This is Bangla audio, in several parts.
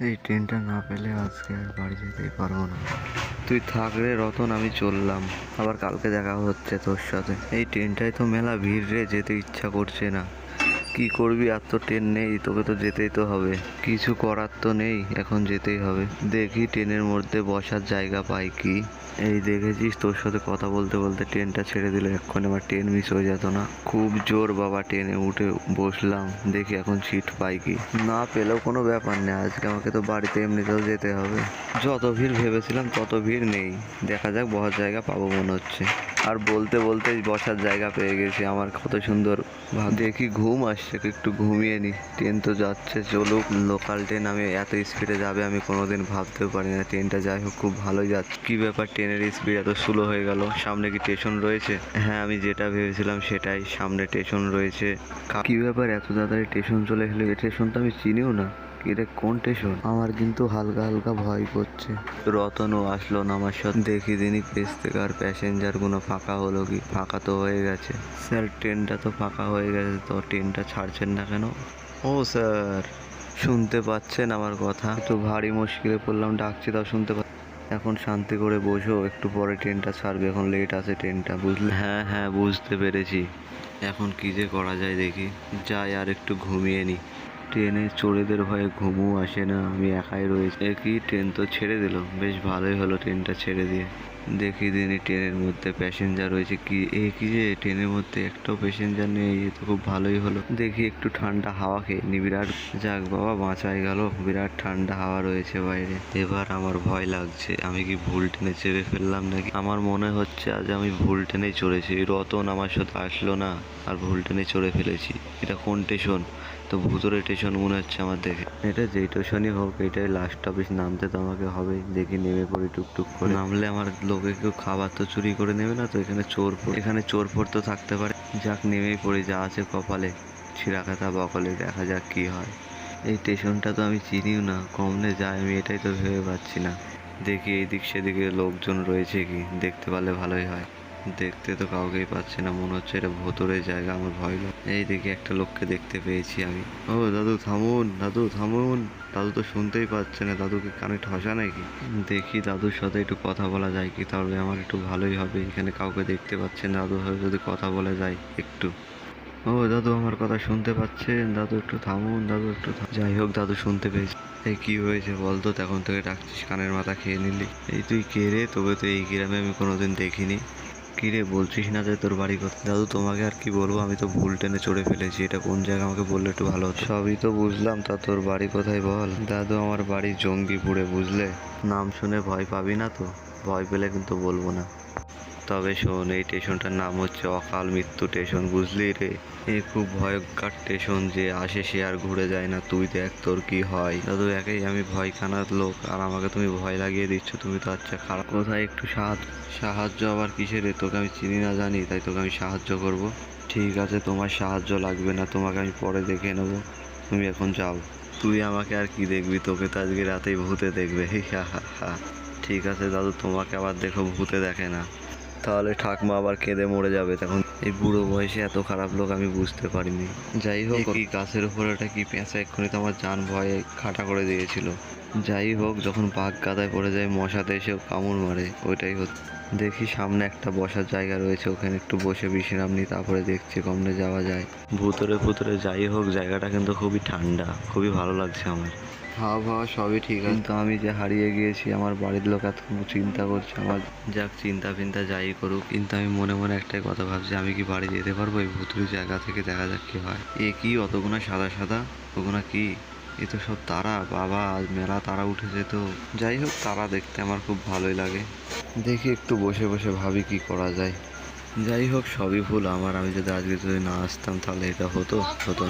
এই ট্রেনটা না পেলে আজকে আর বাড়ি যেতেই পারবো না। তুই থাক রে রতন, আমি চললাম, আবার কালকে দেখা হচ্ছে তোর সাথে। এই ট্রেনটায় তো মেলা ভিড় রে, যেতে ইচ্ছা করছে না। কি করবি, আর তো ট্রেন নেই, তোকে তো যেতেই তো হবে, কিছু করার তো নেই, এখন যেতেই হবে। দেখি ট্রেনের মধ্যে বসার জায়গা পাই কি। এই দেখেছিস, তোর সাথে কথা বলতে বলতে ট্রেনটা ছেড়ে দিলে, এক্ষুনি আমার ট্রেন মিস হয়ে যেত না। খুব জোর বাবা, ট্রেনে উঠে বসলাম, দেখি এখন সিট পাই কি। না পেলেও কোনো ব্যাপার নেই, আজকে আমাকে তো বাড়িতে এমনিতেও যেতে হবে। যত ভিড় ভেবেছিলাম তত ভিড় নেই, দেখা যাক বসার জায়গা পাবো মনে হচ্ছে। আর বলতে বলতেই বসার জায়গা পেয়ে গেছি, আমার কত সুন্দর ভাব। দেখি ঘুম আসছে, একটু ঘুমিয়ে নি। ট্রেন তো যাচ্ছে, চলুক। লোকাল ট্রেন আমি এত স্পিডে যাবে আমি কোনোদিন ভাবতেও পারি না। ট্রেনটা যাই হোক খুব ভালোই যাচ্ছে। কি ব্যাপার, ট্রেনের স্পিড এত স্লো হয়ে গেল? সামনে কি স্টেশন রয়েছে? হ্যাঁ, আমি যেটা ভেবেছিলাম সেটাই, সামনে স্টেশন রয়েছে। কি ব্যাপার, এত তাড়াতাড়ি স্টেশন চলে এলো? এই স্টেশন তো আমি চিনিও না। কিরে, কোন স্টেশন? আমার কিন্তু হালকা হালকা ভয় করছে। রতনও আসলো না আমার সাথে। দেখি দিনই পেজ থেকে আর প্যাসেঞ্জার গুলো ফাঁকা হলো কি। ফাঁকা তো হয়ে গেছে। স্যার, ট্রেনটা তো ফাঁকা হয়ে গেছে, তো ট্রেনটা ছাড়ছেন না কেন? ও স্যার, শুনতে পাচ্ছেন আমার কথা? একটু ভারী মুশকিলে পড়লাম, ডাকছি তাও শুনতে পাচ্ছি। এখন শান্তি করে বসো, একটু পরে ট্রেনটা ছাড়বে, এখন লেট আছে ট্রেনটা, বুঝলে? হ্যাঁ হ্যাঁ, বুঝতে পেরেছি। এখন কি যে করা যায় দেখি। যাই আর একটু ঘুমিয়ে নি। ট্রেনে চড়েদের ভয়ে ঘুমও আসে না, আমি একাই রয়েছি। কি, ট্রেন তো ছেড়ে দিল, বেশ ভালোই হলো ট্রেনটা ছেড়ে দিয়ে। দেখি দিনই ট্রেনের মধ্যে প্যাসেঞ্জার রয়েছে কি। কি যে ট্রেনের মধ্যে একটাও প্যাসেঞ্জার নেই, এ তো খুব ভালোই হলো। দেখি একটু ঠান্ডা হাওয়া খেয়ে নি। বিরাট, যাক বাবা বাঁচাই গেল, বিরাট ঠান্ডা হাওয়া রয়েছে বাইরে। এবার আমার ভয় লাগছে, আমি কি ভুল ট্রেনে চেপে ফেললাম নাকি? আমার মনে হচ্ছে আজ আমি ভুল ট্রেনেই চড়েছি। রতন আমার সাথে আসলো না, আর ভুল ট্রেনে চড়ে ফেলেছি। এটা কোন স্টেশন? তো ভুতুরে স্টেশন মনে হচ্ছে আমার দেখে। এটা যেই স্টেশনই হোক, এটাই লাস্ট অফিস, নামতে তো আমাকে হবেই। দেখি নেমে পড়ি টুকটুক করে। নামলে আমার লোকে কেউ খাবার তো চুরি করে নেবে না তো? এখানে চোর তো থাকতে পারে। যাক, নেমেই পড়ি, যা আছে কপালে, ছিঁড়াখাতা বকলে, দেখা যাক কি হয়। এই স্টেশনটা তো আমি চিনিও না, কমনে যায় আমি এটাই তো ভেবে পাচ্ছি না। দেখি এইদিক সেদিকে লোকজন রয়েছে কি, দেখতে পারলে ভালোই হয়। দেখতে তো কাউকেই পাচ্ছি না, মনে হচ্ছে এটা ভুতুড়ে জায়গা, আমার ভয় লাগে। এইদিকে একটা লোককে দেখতে পেয়েছি আমি। ও দাদু থামুন, দাদু থামুন। দাদু তো শুনতেই পাচ্ছে না, দাদুকে কানে ঠসা নাকি? দেখি দাদুর সাথে একটু কথা বলা যায় কি, তাহলে আমার একটু ভালোই হবে। এখানে কাউকে দেখতে পাচ্ছেন, দাদুর সাথে যদি কথা বলা যায় একটু। ও দাদু, আমার কথা শুনতে পাচ্ছেন? দাদু একটু থামুন, দাদু একটু যাই হোক, দাদু শুনতে পেয়েছি। এই কি হয়েছে বলতো, তখন থেকে ডাকছিস, কানের মাথা খেয়ে নিলি। এই তুই কে রে? তবে তো এই গ্রামে আমি কোনোদিন দেখিনি। কি রে, বলছিস না যে তোর বাড়ি কোথায়? দাদু তোমাকে আর কি বলবো, আমি তো ভুল ট্রেনে চড়ে ফেলেছি। এটা কোন জায়গা আমাকে বললে একটু ভালো হতো। সবই তো বুঝলাম, তা তোর বাড়ি কোথায় বল? দাদু, আমার বাড়ি জঙ্গিপুরে, বুঝলে? নাম শুনে ভয় পাবি না তো? ভয় পেলে কিন্তু বলবো না। তবে শোন, এই স্টেশনটার নাম হচ্ছে অকাল মৃত্যু স্টেশন, বুঝলি রে? এ খুব ভয়ঙ্কর স্টেশন, যে আসে সে আর ঘুরে যায় না। তুই দেখ তোর কি হয়। দাদু, একেই আমি ভয় খানার লোক, আর আমাকে তুমি ভয় লাগিয়ে দিচ্ছ। তুমি তো আচ্ছা খারাপ। কোথায় একটু সাহায্য আবার কিসের? তোকে আমি চিনি না জানি, তাই তোকে আমি সাহায্য করব? ঠিক আছে, তোমার সাহায্য লাগবে না, তোমাকে আমি পরে দেখে নেবো। তুমি এখন যাও। তুই আমাকে আর কি দেখবি? তোকে তো আজকে রাতেই ভূতে দেখবে। হা হা হা। ঠিক আছে দাদু, তোমাকে আবার দেখো ভূতে দেখে না। তাহলে ঠাকমা আবার কেঁদে মরে যাবে তখন। এই বুড়ো বয়সে এত খারাপ লোক আমি বুঝতে পারিনি। যাই হোক, কি গাছের উপর একটা কি পেঁচা, এক্ষুনি তো আমার জান ভয়ে খাটা করে দিয়েছিল। যাই হোক, যখন বাঘ গাদায় পড়ে যায়, মশাতে এসেও কামড় মারে, ওইটাই হচ্ছে। দেখি সামনে একটা বসার জায়গা রয়েছে, ওখানে একটু বসে বিশ্রাম নিই, তারপরে দেখছি কমনে যাওয়া যায়। ভুতুরে ভুতুরে যাই হোক, জায়গাটা কিন্তু খুবই ঠান্ডা, খুবই ভালো লাগছে আমার। হাওয়া সবই ঠিক আছে, কিন্তু আমি যে হারিয়ে গিয়েছি, আমার বাড়ির লোক এত চিন্তা করছে আমার। যাক, চিন্তা ফিন্তা যাই করুক, কিন্তু আমি মনে মনে একটাই কথা ভাবছি, আমি কি বাড়ি যেতে পারবো এই ভুতুরে জায়গা থেকে? দেখা যাক কি হয়। এ কি, অতগুনা সাদা সাদা, ওগুনা কি? এ তো সব তারা, বাবা আজ মেলা তারা উঠেছে তো। যাই হোক, তারা দেখতে আমার খুব ভালোই লাগে। দেখি একটু বসে বসে ভাবি কি করা যায়। যাই হোক, সবই ভুল আমার। আমি যদি না আসতাম, তাহলে এটা হতো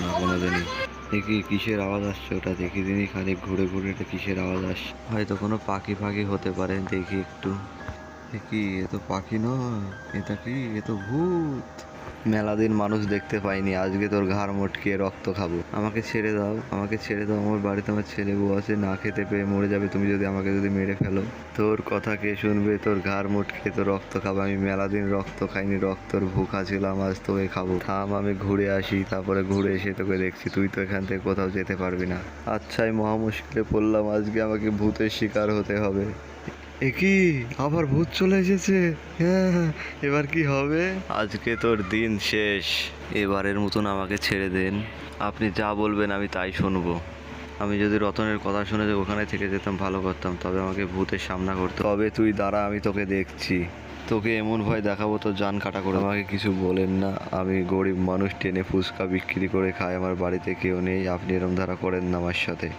না কোনোদিনই। দেখি কিসের আওয়াজ আসছে, ওটা দেখি দিনই খানিক ঘুরে ঘুরে, এটা কিসের আওয়াজ আসছে? হয়তো কোনো পাখি ফাঁকি হতে পারে, দেখি একটু। কি, এ তো পাখি নয়, এটা কি, এ তো ভূত। মেলা দিন মানুষ দেখতে পাইনি, আজকে তোর ঘাড় মটকিয়ে রক্ত খাবো। আমাকে ছেড়ে দাও, আমাকে ছেড়ে দাও। আমার বাড়িতে আমার ছেলে বউ আছে, না খেতে পেয়ে মরে যাবে তুমি যদি আমাকে মেরে ফেলো। তোর কথা কে শুনবে? তোর ঘাড় মটকিয়ে তোর রক্ত খাবো আমি। মেলা দিন রক্ত খাইনি, রক্তর ভুখা ছিলাম, আজ তোকে খাবো। থাম, আমি ঘুরে আসি, তারপরে ঘুরে এসে তোকে দেখছি। তুই তো এখান থেকে কোথাও যেতে পারবি না। আচ্ছা, এই মহা মুশকিলে পড়লাম, আজকে আমাকে ভূতের শিকার হতে হবে। এ কি, আবার ভূত চলে এসেছে? হ্যাঁ, এবার কি হবে? আজকে তোর দিন শেষ, এবারের মতন আমাকে ছেড়ে দেন। আপনি যা বলবেন আমি তাই শুনবো। আমি যদি রতনের কথা শুনে যে ওখানে থেকে যেতাম ভালো করতাম, তবে আমাকে ভূতের সামনা করতে হবে। তুই দাঁড়া, আমি তোকে দেখছি। তোকে এমন ভয় দেখাবো তোর জান কাটা করে। আমাকে কিছু বলেন না, আমি গরিব মানুষ, টেনে ফুচকা বিক্রি করে খাই, আমার বাড়িতে কেউ নেই। আপনি এরম ধারা করেন না আমার সাথে।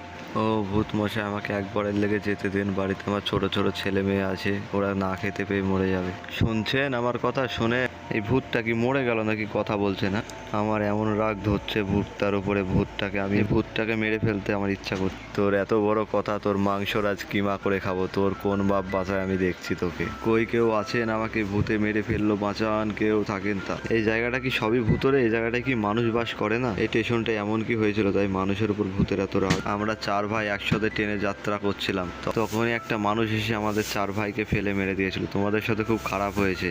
ও ভূত মশাই, আমাকে একবারের লেগে যেতে দিন। বাড়িতে আমার ছোট ছোট ছেলে মেয়ে আছে, ওরা না খেতে পেয়ে মরে যাবে। শুনছেন আমার কথা? শুনে এই ভূতটা কি মরে গেল নাকি কথা বলছে না? আমার এমন রাগ ধরছে ভূতটার উপরে, ভূতটাকে আমি ভূতটাকে মেরে ফেলতে আমার ইচ্ছা করছে। তোর এত বড় কথা, তোর মাংস আজ কিমা করে খাবো। তোর কোন বাপ বাঁচায় আমি দেখছি তোকে। কই কেউ আছেন? আমাকে ভূতে মেরে ফেললো, বাঁচান, কেউ থাকেন তা। এই জায়গাটা কি সবই ভূতরে? এই জায়গাটায় কি মানুষ বাস করে না? এই স্টেশনটা এমন কি হয়েছিল তাই মানুষের উপর ভূতের এত রাগ? আমরা 4 ভাই একসাথে ট্রেনে যাত্রা করছিলাম, তখনই একটা মানুষ এসে আমাদের 4 ভাইকে ফেলে মেরে দিয়েছিল। তোমাদের সাথে খুব খারাপ হয়েছে,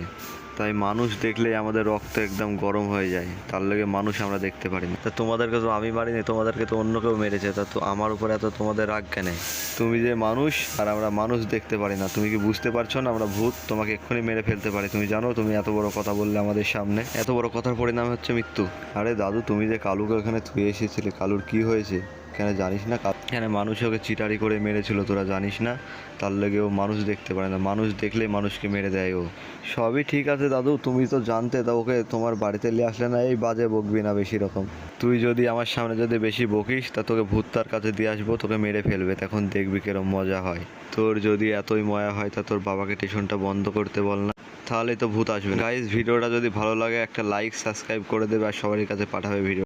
তাই মানুষ দেখলে আমাদের রক্ত একদম গরম হয়ে যায়, তার লেগে মানুষ আমরা দেখতে পারি না। তা তোমাদেরকে তো আমি মারিনি, তোমাদেরকে তো অন্য কেউ মেরেছে, তা তো আমার উপর এত তোমাদের রাগ কেন? তুমি যে মানুষ আর আমরা মানুষ দেখতে পারি না, তুমি কি বুঝতে পারছো না আমরা ভূত? তোমাকে এক্ষুনি মেরে ফেলতে পারি। তুমি জানো তুমি এত বড় কথা বললে আমাদের সামনে? এত বড় কথার পরিণাম হচ্ছে মৃত্যু। আরে দাদু, তুমি যে কালুকে ওখানে থুয়ে এসেছিলে, কালুর কি হয়েছে কেন জানিস না? এখানে মানুষ ওকে চিটারি করে মেরেছিল, তোরা জানিস না? তার লেগে ও মানুষ দেখতে পারে না, মানুষ দেখলেই মানুষকে মেরে দেয় ও। সবই ঠিক আছে দাদু, তুমি তো জানতে, তা ওকে তোমার বাড়িতে নিয়ে আসলে না? এই বাজে বকবি না বেশি রকম। তুই যদি আমার সামনে যদি বেশি বকিস তা তোকে ভূতটার কাছে দিয়ে আসবো, তোকে মেরে ফেলবে, তখন দেখবি কিরম মজা হয়। তোর যদি এতই ময়া হয় তা তোর বাবাকে স্টেশনটা বন্ধ করতে বল না, তাহলেই তো ভূত আসবে না। গাইস, ভিডিওটা যদি ভালো লাগে একটা লাইক সাবস্ক্রাইব করে দেবে আর সবার কাছে পাঠাবে ভিডিও।